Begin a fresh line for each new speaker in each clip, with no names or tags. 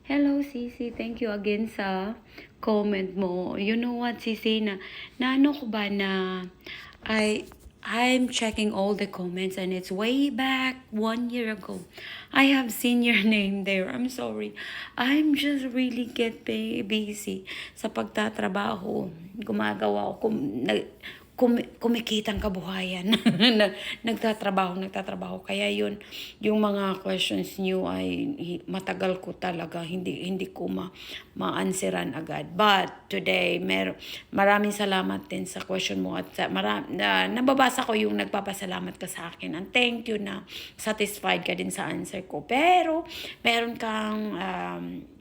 Hello, Sisi. Thank you again sa comment mo. You know what, Sisi, na ano ko ba na I'm checking all the comments and it's way back 1 year ago. I have seen your name there. I'm sorry. I'm just really busy sa pagtatrabaho. Gumagawa ko, kumikitang kabuhayan. nagtatrabaho. Kaya yun, yung mga questions niyo ay matagal ko talaga, hindi ko ma-answeran agad. But today, maraming salamat din sa question mo at nababasa ko yung nagpapasalamat ka sa akin. And thank you na satisfied ka din sa answer ko. Pero, meron kang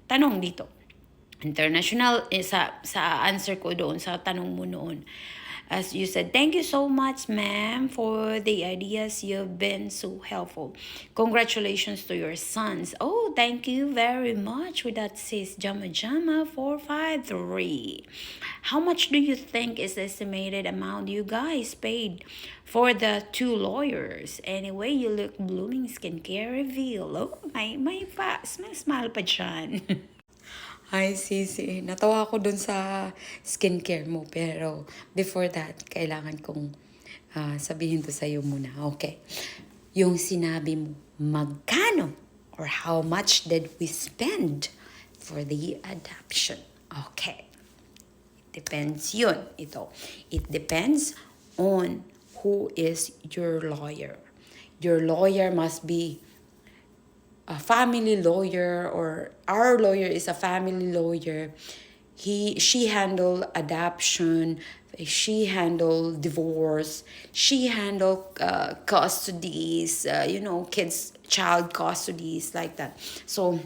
tanong dito. International, sa answer ko doon, sa tanong mo noon. As you said, thank you so much, ma'am, for the ideas. You've been so helpful. Congratulations to your sons. Oh, thank you very much with that, sis Jama Jama 453. How much do you think is the estimated amount you guys paid for the 2 lawyers? Anyway, you look blooming. Skincare reveal. Oh, may smile pa dyan. Hi, Sisi. Natawa ako dun sa skincare mo. Pero before that, kailangan kong sabihin to sa'yo muna. Okay. Yung sinabi mo, magkano or how much did we spend for the adoption? Okay. It depends yun. It depends on who is your lawyer. Your lawyer must be a family lawyer, or our lawyer is a family lawyer. She handle adoption, she handle divorce, she handle custodies, child custodies, like that. So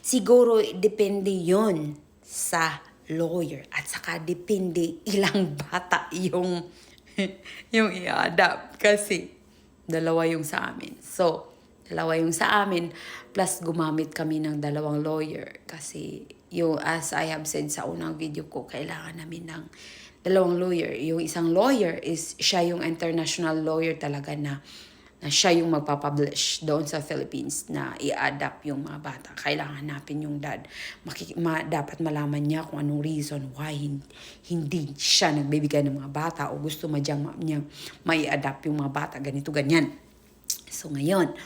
siguro depende yon sa lawyer, at saka depende ilang bata yung yung i-adapt, kasi dalawa yung sa amin. So dalawa yung sa amin, plus gumamit kami ng 2 lawyer. Kasi yung, as I have said sa unang video ko, kailangan namin ng 2 lawyer. Yung isang lawyer is, siya yung international lawyer talaga na siya yung magpapublish doon sa Philippines na i-adapt yung mga bata. Kailangan hanapin yung dad. Dapat malaman niya kung anong reason why hindi siya nagbibigay ng mga bata o gusto niya mai-adapt yung mga bata, ganito, ganyan. So ngayon,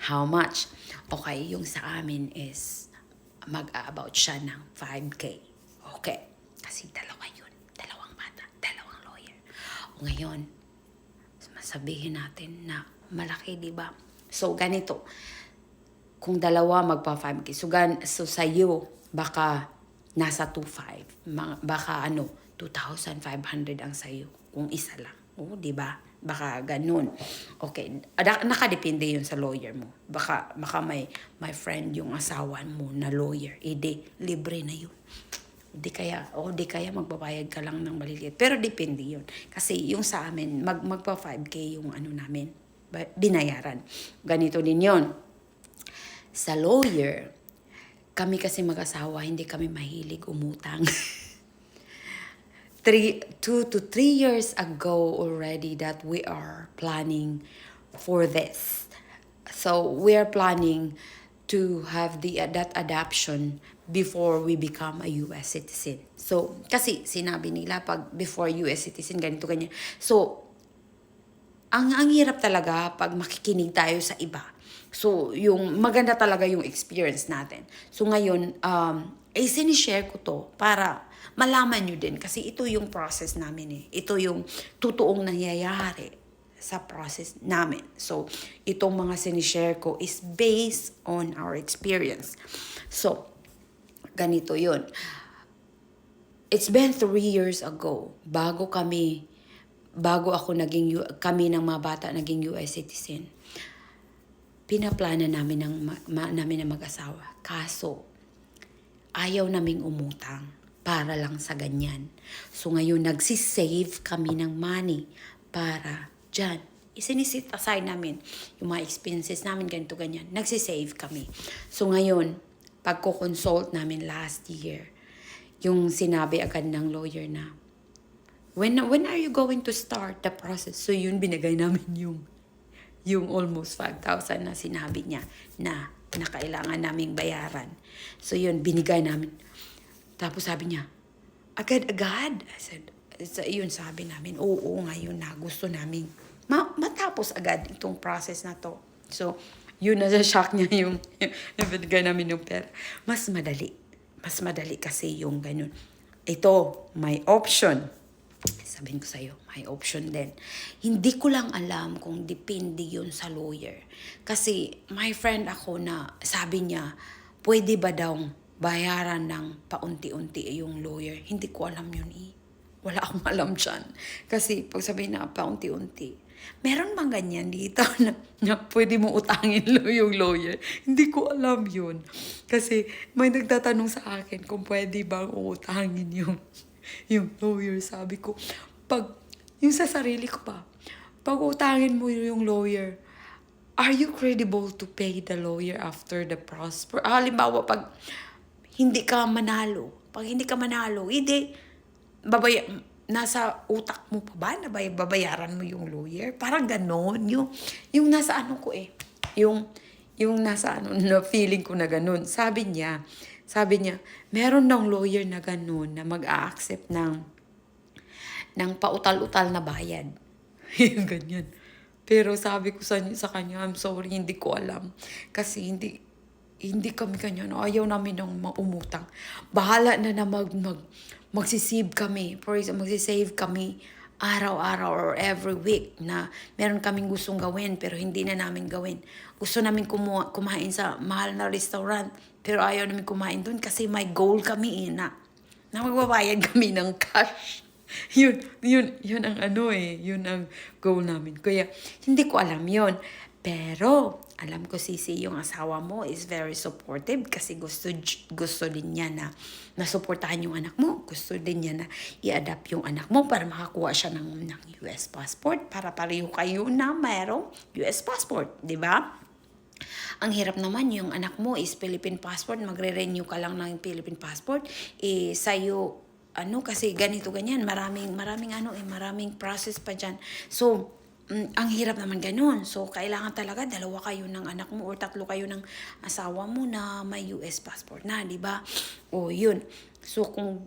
how much? Okay, yung sa amin is mag-about siya ng 5K. Okay. Kasi dalawa yun. 2 bata, 2 lawyer. O ngayon, masabihin natin na malaki, di ba? So ganito, kung 2 magpa 5K, so sa'yo, baka nasa 2,500. Baka 2,500 ang sa'yo kung isa lang. O, di ba? Baka ganun. Okay. Nakadepende yun sa lawyer mo. Baka may friend yung asawa mo na lawyer. Libre na yun. Di kaya magbabayad ka lang ng maliliit. Pero depende yun. Kasi yung sa amin, magpa 5K yung namin. Binayaran. Ganito din yun. Sa lawyer, kami kasi mag-asawa, hindi kami mahilig umutang. 2 to 3 years ago already that we are planning for this. So we are planning to have that adoption before we become a US citizen. So kasi sinabi nila pag before US citizen ganito ganyan. So ang hirap talaga pag makikinig tayo sa iba. So yung maganda talaga yung experience natin. So ngayon sinishare ko to para malaman nyo din, kasi ito yung process namin Ito yung totoong nangyayari sa process namin. So, itong mga sinishare ko is based on our experience. So, ganito yun. It's been 3 years ago, bago kami ng mga bata naging US citizen. Pinaplana namin ng mag-asawa. Kaso, ayaw naming umutang para lang sa ganyan. So ngayon, nagsisave kami ng money para dyan. Isinisit aside namin yung mga expenses namin, ganito, ganyan. Nagsisave kami. So ngayon, pagko-consult namin last year, yung sinabi agad ng lawyer na, when are you going to start the process? So yun, binigay namin yung almost 5,000 na sinabi niya na na kailangan naming bayaran. So yun, binigay namin. Tapos sabi niya, agad-agad. I said, yun sabi namin, oo ngayon na gusto namin matapos agad itong process na to. So, yun na shock niya yung binigay namin yung pera. Mas madali. Mas madali kasi yung ganun. Ito, may option. Sabihin ko sa'yo, may option din. Hindi ko lang alam kung depende yun sa lawyer. Kasi my friend ako na sabi niya, pwede ba daw bayaran ng paunti-unti yung lawyer? Hindi ko alam yun eh. Wala akong alam dyan. Kasi pag sabihin na paunti-unti, meron bang ganyan dito na pwede mo utangin yung lawyer? Hindi ko alam yun. Kasi may nagtatanong sa akin kung pwede bang utangin yung lawyer. Sabi ko, yung sa sarili ko pa, pag utangin mo yung lawyer, are you credible to pay the lawyer after the prosper? Halimbawa, pag hindi ka manalo, hindi, nasa utak mo pa ba na babayaran mo yung lawyer? Parang ganon. Yung nasa ano ko eh. Yung nasa ano, na feeling ko na ganon. Sabi niya, meron ng lawyer na ganon na mag-a-accept ng pautal-utal na bayad. Yung ganyan. Pero sabi ko sa kanya, I'm sorry, hindi ko alam. Kasi hindi kami kanya, ayaw namin ng umutang. Bahala na magsisave kami. For example, magsisave kami araw-araw or every week na meron kaming gustong gawin pero hindi na namin gawin. Gusto namin kumain sa mahal na restaurant pero ayaw namin kumain doon kasi may goal kami na magbabayad kami ng cash. Yun ang yun ang goal namin. Kaya hindi ko alam yun. Pero alam ko Sisi, yung asawa mo is very supportive kasi gusto din niya na nasuportahan yung anak mo. Gusto din niya na i-adapt yung anak mo para makakuha siya ng US passport para pareho kayo na mayroong US passport, di ba? Ang hirap naman yung anak mo is Philippine passport, magre-renew ka lang ng Philippine passport, sa'yo kasi ganito ganyan, maraming process pa dyan. So, ang hirap naman ganun. So, kailangan talaga dalawa kayo ng anak mo or tatlo kayo ng asawa mo na may US passport na, di ba? O, yun. So, kung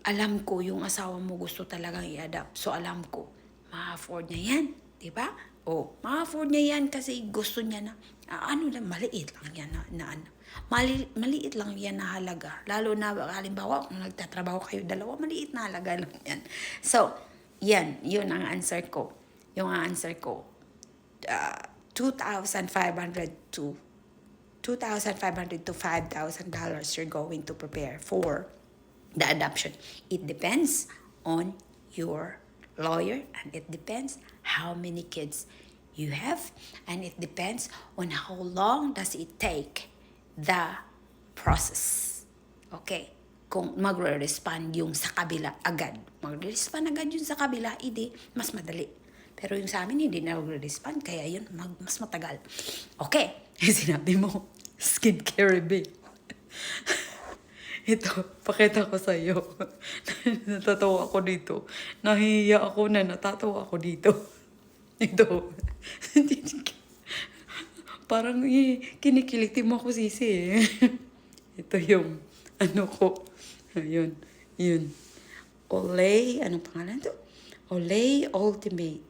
alam ko yung asawa mo gusto talagang i-adapt, so alam ko, ma-afford niya yan, di ba? O, ma-afford niya yan kasi gusto niya na, maliit lang yan maliit lang yan na halaga. Lalo na, halimbawa, kung nagtatrabaho kayo dalawa, maliit na halaga lang yan. So, yun ang answer ko. Yung answer ko, $2,500 to $5,000 you're going to prepare for the adoption. It depends on your lawyer and it depends how many kids you have and it depends on how long does it take the process. Okay? Kung magre-respond yung sa kabila agad. Magre-respond agad yung sa kabila, mas madali. Pero yung sa amin, hindi na mag-respond. Kaya yun, mas matagal. Okay. Sinabi mo, skincare babe. Ito, pakita ko sa'yo. Natatawa ako dito. Nahihiya ako na natatawa ako dito. Ito. Parang kinikiliti mo ako Sisi eh. Ito yung ko. Yun. Olay, anong pangalan to? Olay Ultimate.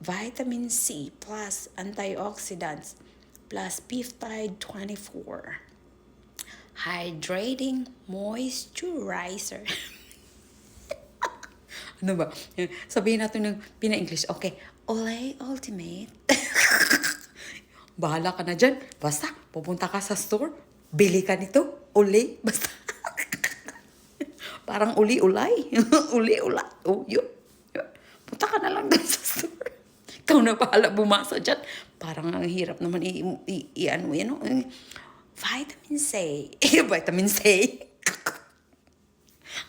Vitamin C plus antioxidants plus peptide 24. Hydrating moisturizer. Ano ba? Sabihin natin ng pina-English. Okay. Olay Ultimate. Bahala ka na dyan. Basta, pupunta ka sa store. Bili ka nito. Olay. Basta. Parang uli-ulay. Uli-ulay. Oh, yun. Punta ka na lang dun sa store. Ikaw na bahala bumasa dyan. Parang ang hirap naman vitamin C. Vitamin C.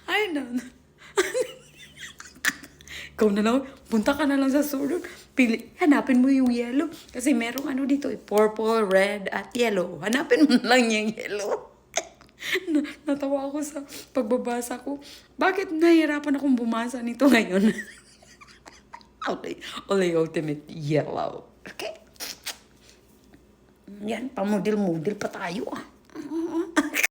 Ay, no. Ikaw na lang, punta ka na lang sa store. Hanapin mo yung yellow. Kasi merong dito, purple, red, at yellow. Hanapin mo na lang yung yellow. Natawa ako sa pagbabasa ko. Bakit nahihirapan akong bumasa nito ngayon? Olay Ultimate Yellow. Okay? Yan, pamudil-mudil pa tayo ah.